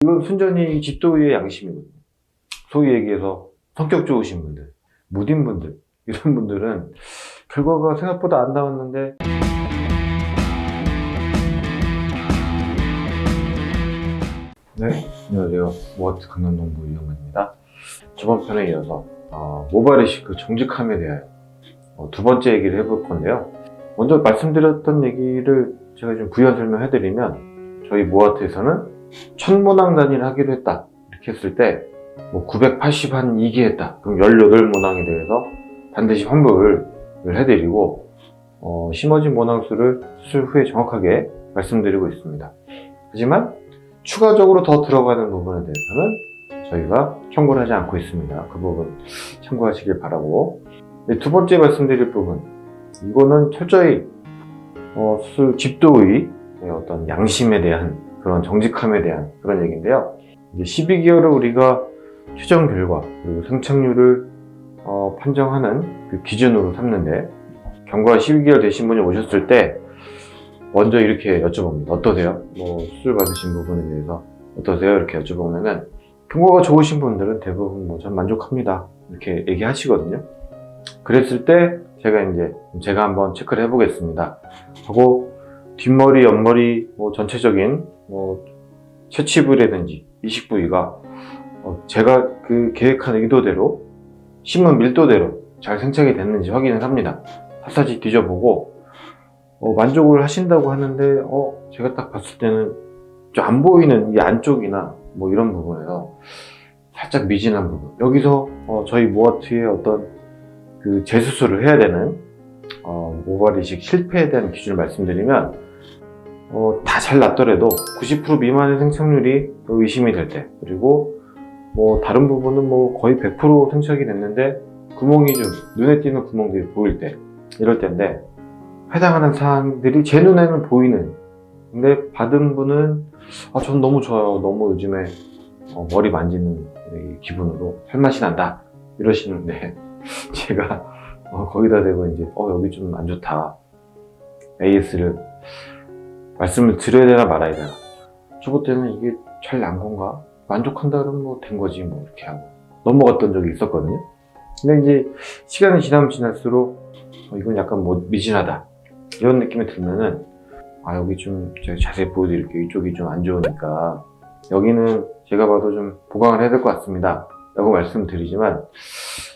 이건 순전히 집도의의 양심이거든요. 소위 얘기해서 성격 좋으신 분들, 무딘 분들, 이런 분들은 결과가 생각보다 안 나왔는데 네, 안녕하세요. 모아트 강남동부 이영만입니다. 저번 편에 이어서 모발 이식 정직함에 대하여 두 번째 얘기를 해볼 건데요. 먼저 말씀드렸던 얘기를 제가 좀 부연 설명해드리면, 저희 모아트에서는 1000모낭 단위를 하기로 했다 이렇게 했을 때 980 한 2기 했다 그럼 18모낭에 대해서 반드시 환불을 해드리고, 심어진 모낭수를 수술 후에 정확하게 말씀드리고 있습니다. 하지만 추가적으로 더 들어가는 부분에 대해서는 저희가 청구를 하지 않고 있습니다. 그 부분 참고하시길 바라고, 두 번째 말씀드릴 부분, 이거는 철저히 수술 집도의 어떤 양심에 대한 그런 정직함에 대한 그런 얘기인데요. 이제 12개월을 우리가 최종 결과 그리고 생착률을 판정하는 그 기준으로 삼는데, 경과 12개월 되신 분이 오셨을 때 먼저 이렇게 여쭤봅니다. 어떠세요? 수술 받으신 부분에 대해서 어떠세요? 이렇게 여쭤보면은 경과가 좋으신 분들은 대부분 전 만족합니다 이렇게 얘기하시거든요. 그랬을 때 제가 한번 체크를 해보겠습니다 하고, 뒷머리, 옆머리 전체적인 채취 부위라든지 이식 부위가 제가 그 계획한 의도대로 심은 밀도대로 잘 생착이 됐는지 확인을 합니다. 샅샅이 뒤져보고 만족을 하신다고 하는데 제가 딱 봤을 때는 좀 안 보이는 이 안쪽이나 이런 부분에서 살짝 미진한 부분, 여기서 저희 모아트의 어떤 그 재수술을 해야 되는 모발 이식 실패에 대한 기준을 말씀드리면, 다 잘 났더라도 90% 미만의 생착률이 의심이 될 때, 그리고 다른 부분은 거의 100% 생착이 됐는데 구멍이 좀 눈에 띄는 구멍들이 보일 때, 이럴 때인데, 해당하는 사항들이 제 눈에는 보이는, 근데 받은 분은 전 너무 좋아요, 너무 요즘에 머리 만지는 기분으로 살맛이 난다 이러시는데, 제가 거기다 대고 이제 여기 좀 안 좋다, AS를 말씀을 드려야 되나 말아야 되나, 저번 때는 이게 잘 난 건가, 만족한다 그러면 된 거지 이렇게 하고 넘어갔던 적이 있었거든요. 근데 이제 시간이 지나면 지날수록 이건 약간 미진하다 이런 느낌이 들면은, 여기 좀 제가 자세히 보여드릴게요, 이쪽이 좀 안 좋으니까 여기는 제가 봐도 좀 보강을 해야 될 것 같습니다 라고 말씀드리지만,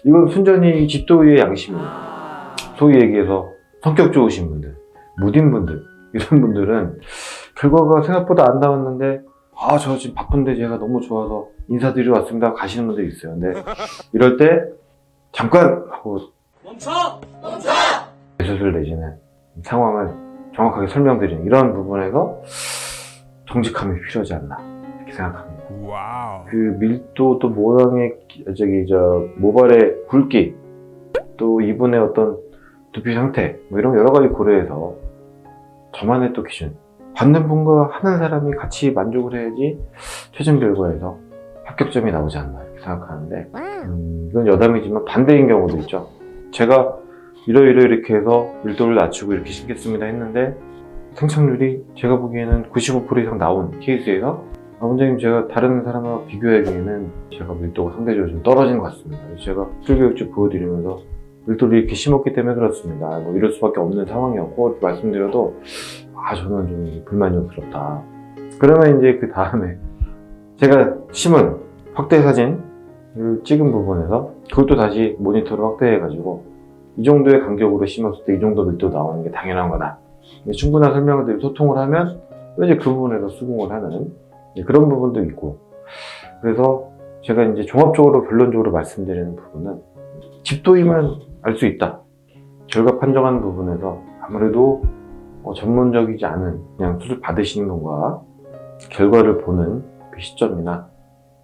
이건 순전히 집도의의 양심이에요. 소위 얘기해서 성격 좋으신 분들, 무딘 분들, 이런 분들은 결과가 생각보다 안 나왔는데 저 지금 바쁜데 제가 너무 좋아서 인사드리러 왔습니다 가시는 분들이 있어요. 근데 이럴 때 잠깐 하고 멈춰! 수술 내지는 상황을 정확하게 설명드리는 이런 부분에서 정직함이 필요하지 않나 이렇게 생각합니다. 와우. 그 밀도, 또 모낭의 모발의 굵기, 또 이분의 어떤 두피 상태 이런 여러 가지 고려해서 저만의 또 기준, 받는 분과 하는 사람이 같이 만족을 해야지 최종 결과에서 합격점이 나오지 않나 이렇게 생각하는데, 이건 여담이지만 반대인 경우도 있죠. 제가 이렇게 해서 밀도를 낮추고 이렇게 심겠습니다 했는데 생착률이 제가 보기에는 95% 이상 나온 케이스에서 원장님, 제가 다른 사람하고 비교하기에는 제가 밀도가 상대적으로 좀 떨어진 것 같습니다. 그래서 제가 수술교육집 보여드리면서 밀도를 이렇게 심었기 때문에 그렇습니다, 이럴 수밖에 없는 상황이었고 이렇게 말씀드려도 저는 좀 불만족스럽다. 그러면 이제 그 다음에 제가 심은 확대 사진을 찍은 부분에서 그것도 다시 모니터로 확대해가지고 이 정도의 간격으로 심었을 때 이 정도 밀도 나오는 게 당연한 거다, 충분한 설명을 드리고 소통을 하면 이제 그 부분에서 수긍을 하는 그런 부분도 있고, 그래서 제가 이제 종합적으로 결론적으로 말씀드리는 부분은 집도의만 알 수 있다. 결과 판정하는 부분에서 아무래도 전문적이지 않은 그냥 수술 받으시는 분과 결과를 보는 그 시점이나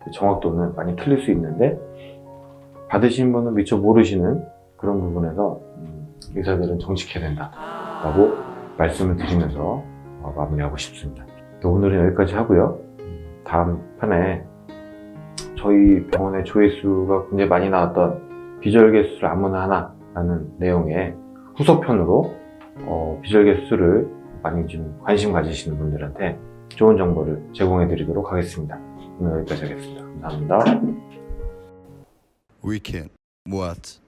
그 정확도는 많이 틀릴 수 있는데, 받으신 분은 미처 모르시는 그런 부분에서 의사들은 정직해야 된다 라고 말씀을 드리면서 마무리하고 싶습니다. 오늘은 여기까지 하고요. 다음 편에 저희 병원의 조회수가 굉장히 많이 나왔던 비절개 수술 아무나 하나 라는 내용의 후속편으로 비절개 수술을 많이 좀 관심 가지시는 분들한테 좋은 정보를 제공해 드리도록 하겠습니다. 오늘 여기까지 하겠습니다. 감사합니다. Weekend. What?